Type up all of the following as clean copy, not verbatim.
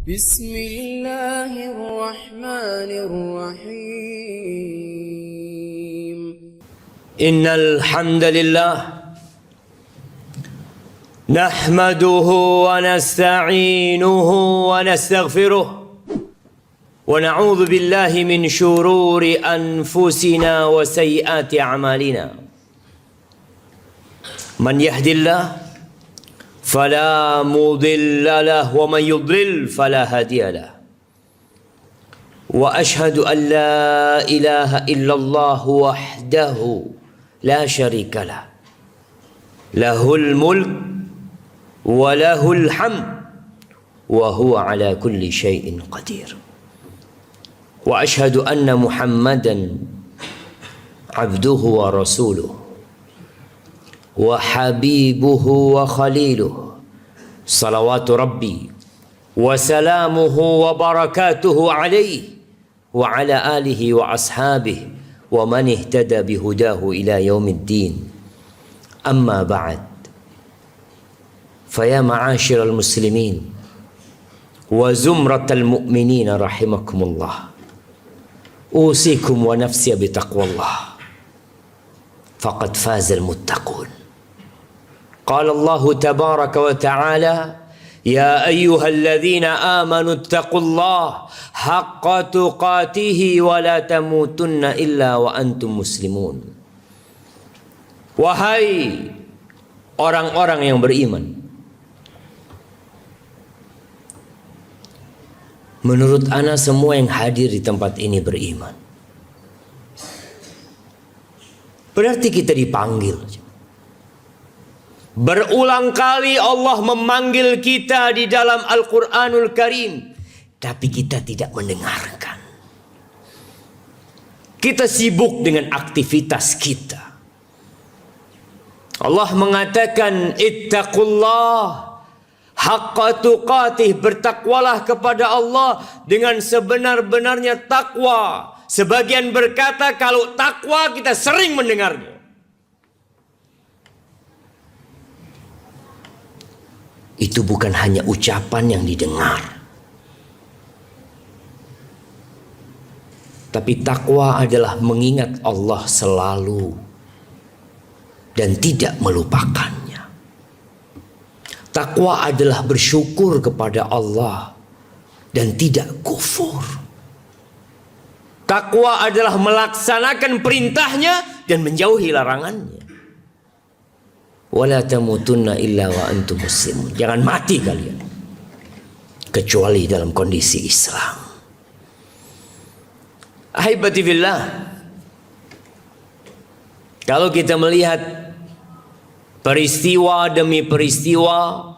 بسم الله الرحمن الرحيم إن الحمد لله نحمده ونستعينه ونستغفره ونعوذ بالله من شرور أنفسنا وسيئات أعمالنا من يهد الله فلا مضل له ومن يضلل فلا هادي له وأشهد أن لا إله إلا الله وحده لا شريك له له الملك وله الحمد وهو على كل شيء قدير وأشهد أن محمدا عبده ورسوله وحبيبه وخليله صلوات ربي وسلامه وبركاته عليه وعلى آله وأصحابه ومن اهتدى بهداه إلى يوم الدين أما بعد فيا معاشر المسلمين وزمرة المؤمنين رحمكم الله أوصيكم ونفسي بتقوى الله فقد فاز المتقون قال الله تبارك وتعالى يا أيها الذين آمنوا اتقوا الله حق تقاته ولا تموتن إلا وأنتم مسلمون. Wahai orang-orang yang beriman, menurut ana semua yang hadir di tempat ini beriman. Berarti kita dipanggil. Berulang kali Allah memanggil kita di dalam Al-Quranul Karim, tapi kita tidak mendengarkan. Kita sibuk dengan aktivitas kita. Allah mengatakan ittaqullah haqqa tuqatih, bertakwalah kepada Allah dengan sebenar-benarnya takwa. Sebagian berkata kalau takwa kita sering mendengarnya. Itu bukan hanya ucapan yang didengar, tapi takwa adalah mengingat Allah selalu dan tidak melupakannya. Takwa adalah bersyukur kepada Allah dan tidak kufur. Takwa adalah melaksanakan perintahnya dan menjauhi larangannya. Wala tamutunna illa wa antum muslimun. Jangan mati kalian kecuali dalam kondisi Islam. Ahibati fillah, kalau kita melihat peristiwa demi peristiwa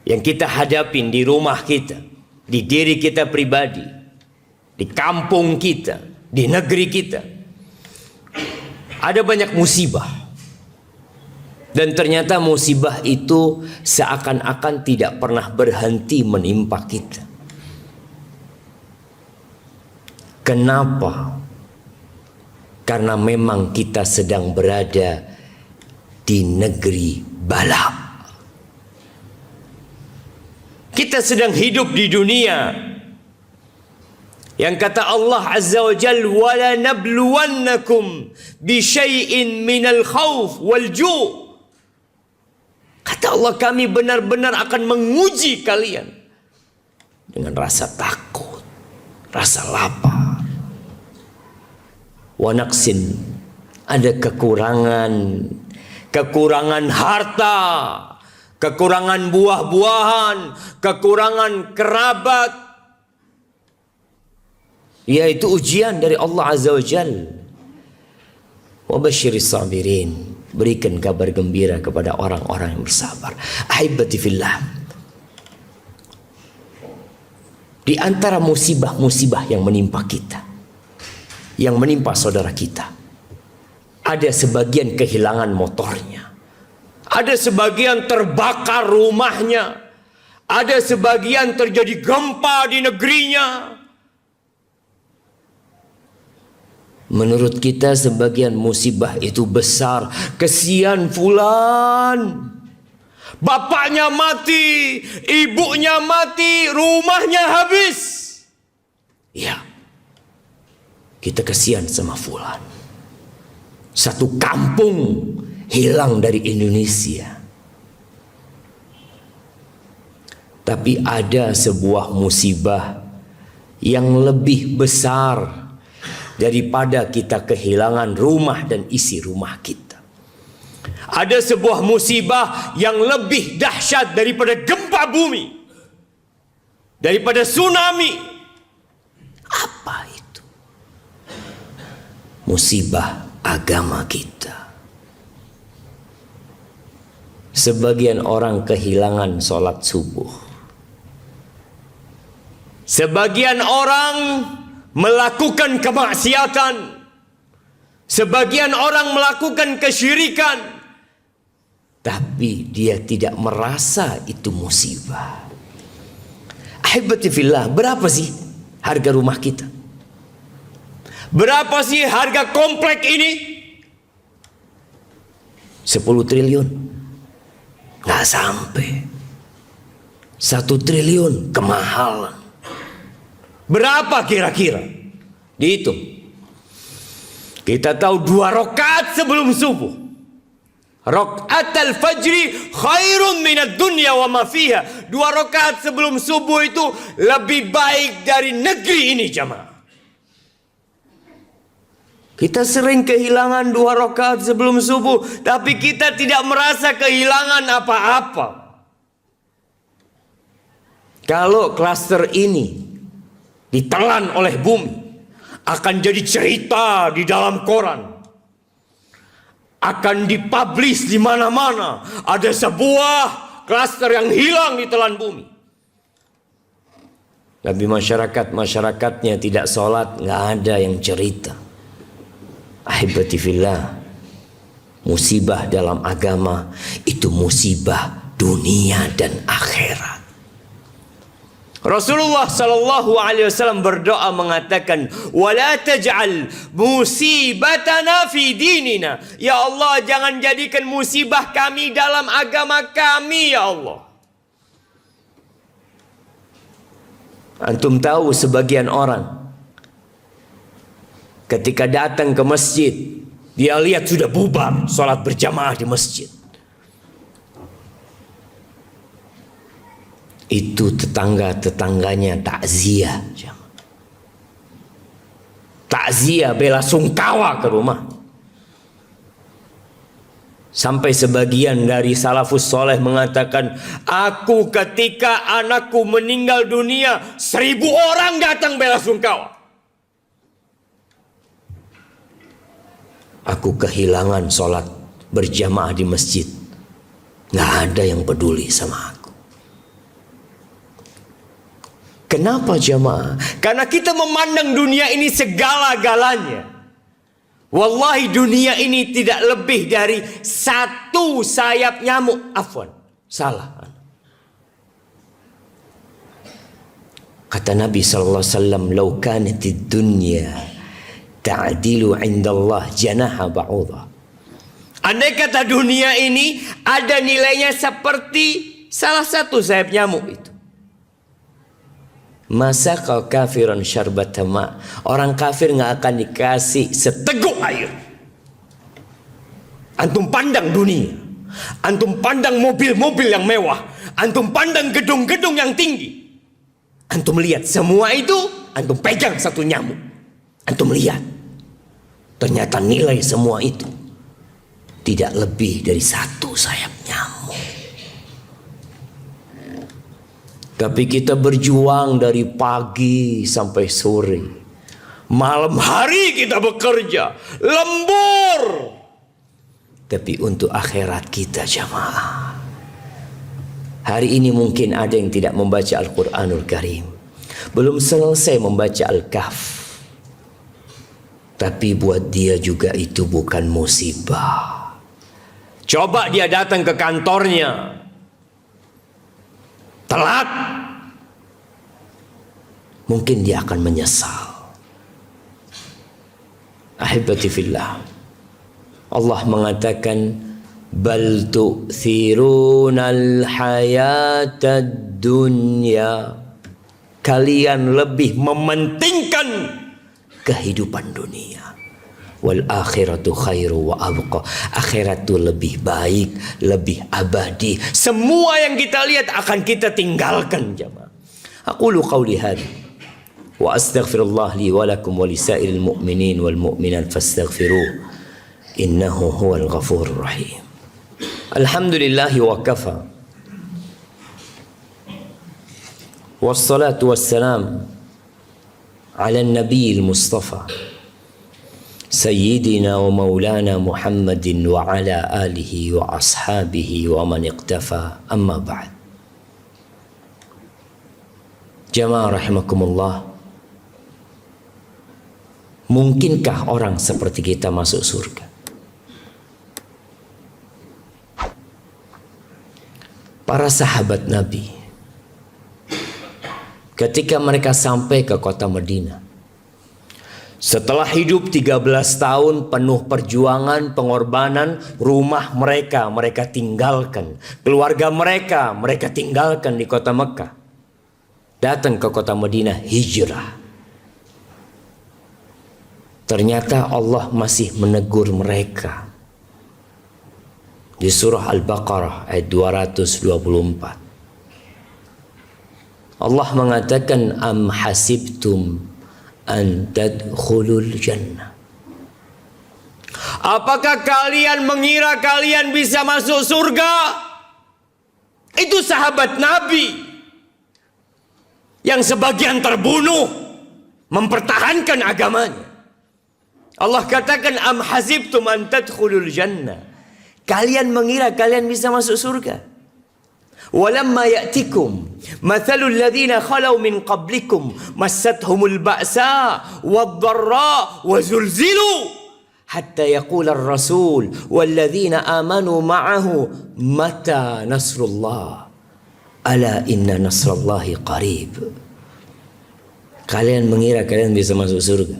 yang kita hadapin di rumah kita, di diri kita pribadi, di kampung kita, di negeri kita, ada banyak musibah. Dan ternyata musibah itu seakan-akan tidak pernah berhenti menimpa kita. Kenapa? Karena memang kita sedang berada di negeri bala. Kita sedang hidup di dunia yang kata Allah Azza wa Jalla, wala nabluwannakum bi syai'in minal khauf wal ju'. Kata Allah, kami benar-benar akan menguji kalian dengan rasa takut, rasa lapar. Wa naqsin, ada kekurangan harta, kekurangan buah-buahan, kekurangan kerabat. Yaitu ujian dari Allah Azza wa Jalla. Wa basyiris sabirin, berikan kabar gembira kepada orang-orang yang bersabar. Ahibati fillah, di antara musibah-musibah yang menimpa kita, yang menimpa saudara kita, ada sebagian kehilangan motornya, ada sebagian terbakar rumahnya, ada sebagian terjadi gempa di negerinya. Menurut kita sebagian musibah itu besar. Kesian fulan, Bapaknya mati, ibunya mati, rumahnya habis. Ya, kita kasihan sama fulan. Satu kampung hilang dari Indonesia. Tapi ada sebuah musibah yang lebih besar daripada kita kehilangan rumah dan isi rumah kita. Ada sebuah musibah yang lebih dahsyat daripada gempa bumi, daripada tsunami. Apa itu? Musibah agama kita. Sebagian orang kehilangan sholat subuh. Sebagian orang melakukan kemaksiatan. Sebagian orang melakukan kesyirikan. Tapi dia tidak merasa itu musibah. Ahibati fillah, berapa sih harga rumah kita? Berapa sih harga komplek ini? 10 triliun. Nggak sampai. 1 triliun kemahalan. Berapa kira-kira? Dihitung. Kita tahu 2 rakaat sebelum subuh. Rakaat al-fajri khairun minad dunya wa ma fiha. 2 rakaat sebelum subuh itu lebih baik dari negeri ini, jamaah. Kita sering kehilangan 2 rakaat sebelum subuh, tapi kita tidak merasa kehilangan apa-apa. Kalau klaster ini ditelan oleh bumi, akan jadi cerita di dalam koran. Akan dipublish di mana-mana. Ada sebuah klaster yang hilang ditelan bumi. Tapi masyarakatnya tidak sholat, nggak ada yang cerita. Ahibati fillah, musibah dalam agama itu musibah dunia dan akhirat. Rasulullah sallallahu alaihi wasallam berdoa mengatakan, "Wala taj'al musibatana fi dinina." Ya Allah, jangan jadikan musibah kami dalam agama kami, ya Allah. Antum tahu sebagian orang ketika datang ke masjid, dia lihat sudah bubar salat berjamaah di masjid. Itu tetangga-tetangganya takziah. Takziah, bela sungkawa ke rumah. Sampai sebagian dari salafus soleh mengatakan, aku ketika anakku meninggal dunia, 1000 orang datang bela sungkawa. Aku kehilangan sholat berjamaah di masjid. Nggak ada yang peduli sama aku. Kenapa jamaah? Karena kita memandang dunia ini segala-galanya. Wallahi dunia ini tidak lebih dari 1 sayap nyamuk. Afwan, salah. Kata Nabi SAW, "Lau kanatid dunya ta'dilu 'inda Allah janaha ba'udha." Andai kata dunia ini ada nilainya seperti salah satu sayap nyamuk itu. Masa kau kafiran syarbata ma, orang kafir nggak akan dikasih seteguk air. Antum pandang dunia, antum pandang mobil-mobil yang mewah, antum pandang gedung-gedung yang tinggi, antum lihat semua itu, antum pegang 1 nyamuk, antum lihat ternyata nilai semua itu tidak lebih dari 1 sayap nyamuk. Tapi kita berjuang dari pagi sampai sore. Malam hari kita bekerja. Lembur. Tapi untuk akhirat kita jamaah. Hari ini mungkin ada yang tidak membaca Al-Quranul Karim. Belum selesai membaca Al-Kahf. Tapi buat dia juga itu bukan musibah. Coba dia datang ke kantornya telat, mungkin dia akan menyesal. Ahibati fillah, Allah mengatakan, Bal tu'thirunal hayatad dunya. Kalian lebih mementingkan kehidupan dunia. Wal akhiratu khairu wa abqa. Akhirat itu lebih baik, lebih abadi. Semua yang kita lihat akan kita tinggalkan, jemaah. Aqulu qawli hadha wa astaghfirullah li wa lakum wa lisairil mu'minin wal mu'minat fastaghfiruh innahu huwal ghafurur rahim. Alhamdulillahi wa kafa. Wassalatu wassalam ala nabiyil mustafa sayyidina wa maulana Muhammadin wa ala alihi wa ashabihi wa man iqtafa, amma ba'd. Jamaah rahimakumullah, mungkinkah orang seperti kita masuk surga? Para sahabat Nabi, ketika mereka sampai ke kota Madinah, setelah hidup 13 tahun penuh perjuangan, pengorbanan, rumah mereka tinggalkan, keluarga mereka tinggalkan di kota Mekah, datang ke kota Madinah, hijrah. Ternyata Allah masih menegur mereka. Di surah Al-Baqarah ayat 224. Allah mengatakan, am hasibtum an tadkhulul jannah. Apakah kalian mengira kalian bisa masuk surga? Itu sahabat Nabi yang sebagian terbunuh mempertahankan agamanya. Allah katakan, am hasibtum an tadkhulul jannah. Kalian mengira kalian bisa masuk surga. Walamma ya'tikum mathalul ladzina khalau min qablikum massathumul ba'sa wad-dharra wa zulzilu hatta yaqula ar-rasul wal ladzina amanu ma'ahu mata nasrullah ala inna nasrallahi qarib. Kalian mengira kalian bisa masuk surga.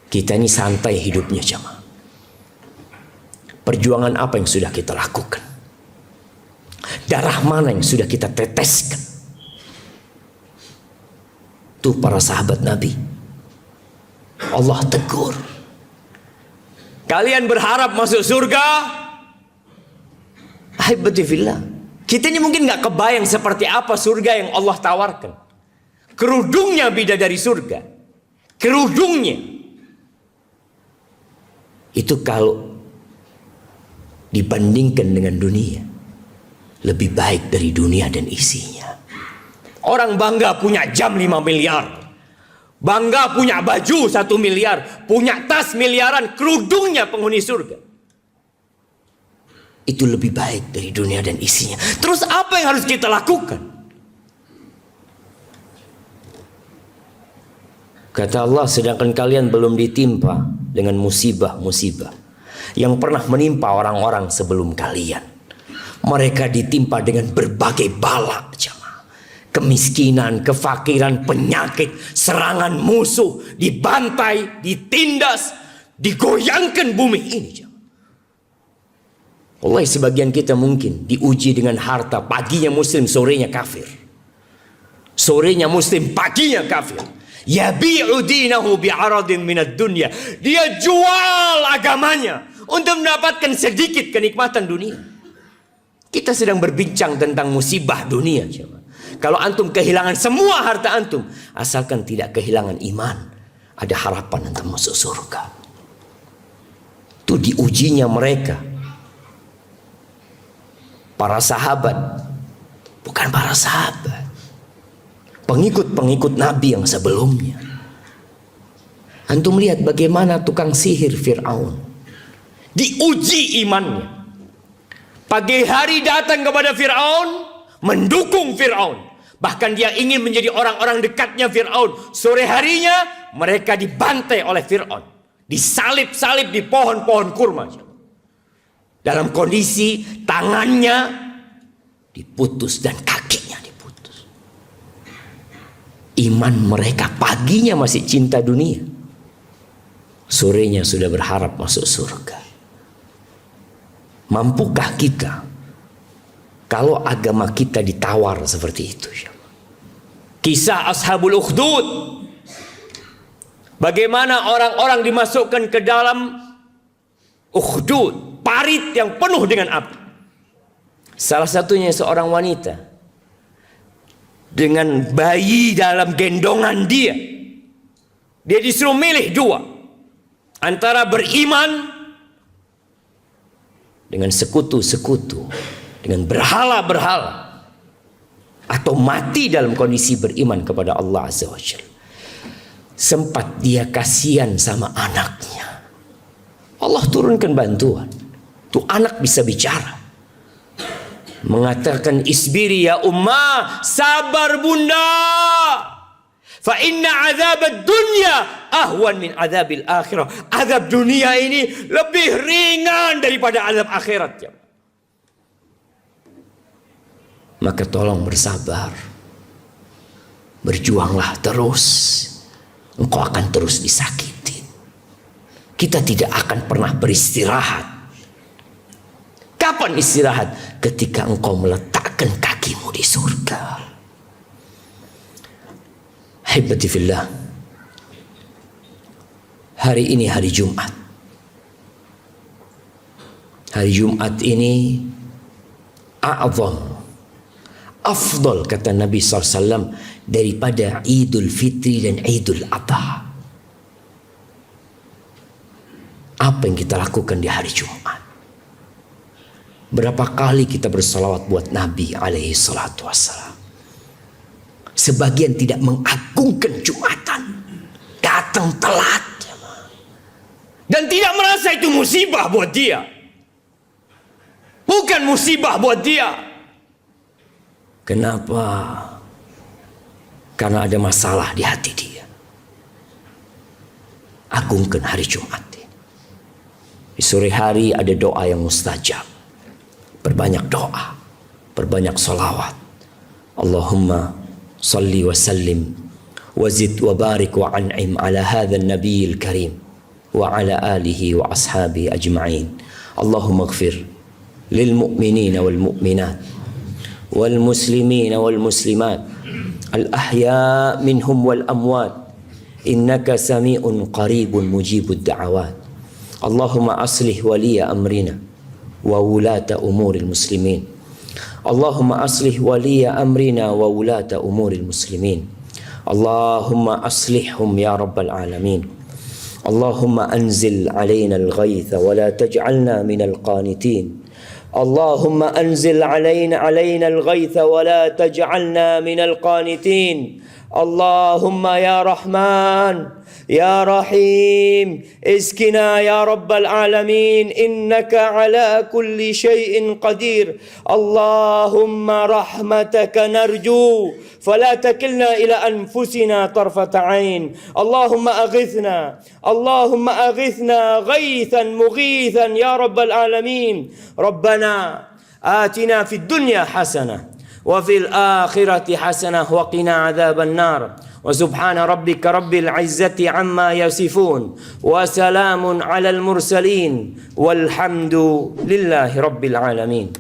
Kita ini santai hidupnya, jemaah. Perjuangan apa yang sudah kita lakukan? Darah mana yang sudah kita teteskan? Tuh para sahabat Nabi, Allah tegur. Kalian berharap masuk surga? Ahibati fillah, kita ini mungkin gak kebayang seperti apa surga yang Allah tawarkan. Kerudungnya bidadari surga. Kerudungnya itu kalau dibandingkan dengan dunia, lebih baik dari dunia dan isinya. Orang bangga punya jam 5 miliar, bangga punya baju 1 miliar, punya tas miliaran, kerudungnya penghuni surga. Itu lebih baik dari dunia dan isinya. Terus apa yang harus kita lakukan? Kata Allah, sedangkan kalian belum ditimpa dengan musibah-musibah yang pernah menimpa orang-orang sebelum kalian. Mereka ditimpa dengan berbagai bala, jemaah. Kemiskinan, kefakiran, penyakit, serangan musuh, dibantai, ditindas, digoyangkan bumi ini, jemaah. Wallahi sebagian kita mungkin diuji dengan harta. Paginya muslim, sorenya kafir. Sorenya muslim, paginya kafir. Yabi'u dinahu bi'aradin minad dunya. Dia jual agamanya untuk mendapatkan sedikit kenikmatan dunia. Kita sedang berbincang tentang musibah dunia. Kalau antum kehilangan semua harta antum, asalkan tidak kehilangan iman, ada harapan antum masuk surga. Itu diujinya mereka. Para sahabat, bukan para sahabat, pengikut-pengikut Nabi yang sebelumnya. Antum lihat bagaimana tukang sihir Fir'aun diuji imannya. Pagi hari datang kepada Fir'aun, mendukung Fir'aun. Bahkan dia ingin menjadi orang-orang dekatnya Fir'aun. Sore harinya mereka dibantai oleh Fir'aun, disalib-salib di pohon-pohon kurma. Dalam kondisi tangannya diputus dan kakinya diputus. Iman mereka paginya masih cinta dunia, sorenya sudah berharap masuk surga. Mampukah kita kalau agama kita ditawar seperti itu? Kisah Ashabul Ukhdud, bagaimana orang-orang dimasukkan ke dalam ukhdud, parit yang penuh dengan api. Salah satunya seorang wanita dengan bayi dalam gendongan dia. Dia disuruh milih dua, antara beriman dengan sekutu-sekutu, dengan berhala-berhala, atau mati dalam kondisi beriman kepada Allah Azza wa Jalla. Sempat dia kasihan sama anaknya. Allah turunkan bantuan. Tuh anak bisa bicara. Mengatakan, isbiri ya ummah, sabar bunda. Fa inna azab dunya ahwan min azabil akhirah. Azab dunia ini lebih ringan daripada azab akhirat. Ya. Maka tolong bersabar. Berjuanglah terus. Engkau akan terus disakiti. Kita tidak akan pernah beristirahat. Kapan istirahat? Ketika engkau meletakkan kakimu di surga. Hibati fillah. Hari ini hari Jumat. Hari Jumat ini a'zam, afdal kata Nabi SAW daripada Idul Fitri dan Idul Adha. Apa yang kita lakukan di hari Jumat? Berapa kali kita bersalawat buat Nabi alaihi salatu wassalam. Sebagian tidak mengagungkan Jumatan, datang telat dan tidak merasa itu musibah buat dia. Bukan musibah buat dia. Kenapa? Karena ada masalah di hati dia. Agungkan hari Jumat. Di sore hari ada doa yang mustajab. Perbanyak doa, perbanyak salawat. Allahumma salli wa sallim wa zid wa barik wa an'im ala hadha an-nabiyil karim wa ala alihi wa ashabi ajma'in. Allahumma ighfir lil mu'minina wal mu'minat wal muslimina wal muslimat al ahya minhum wal amwat innaka sami'un qaribun mujibud da'awat. Allahumma aslih waliya amrina wa wulata umuril muslimin. Allahumma aslih waliya amrina wa wulata umuril muslimin. Allahumma aslihhum ya rabbal alamin. Allahumma anzil alaina al-ghaytha wa la taj'alna min al-qanitin. Allahumma anzil alaina al-ghaytha wa la taj'alna min al-qanitin. Allahumma ya Rahman ya Rahim iskina ya Rabbal Alamin innaka ala kulli syai'in qadir. Allahumma rahmataka narju fala takilna ila anfusina tarfata ain. Allahumma aghithna ghaythan mughithan ya Rabbal Alamin. Rabbana atina fid dunya hasanah wa fil akhirati hasanah wa qina adzaban nar. Wa subhana rabbika rabbil izzati amma yasifun wa salamun alal mursalin walhamdu lillahi rabbil alamin.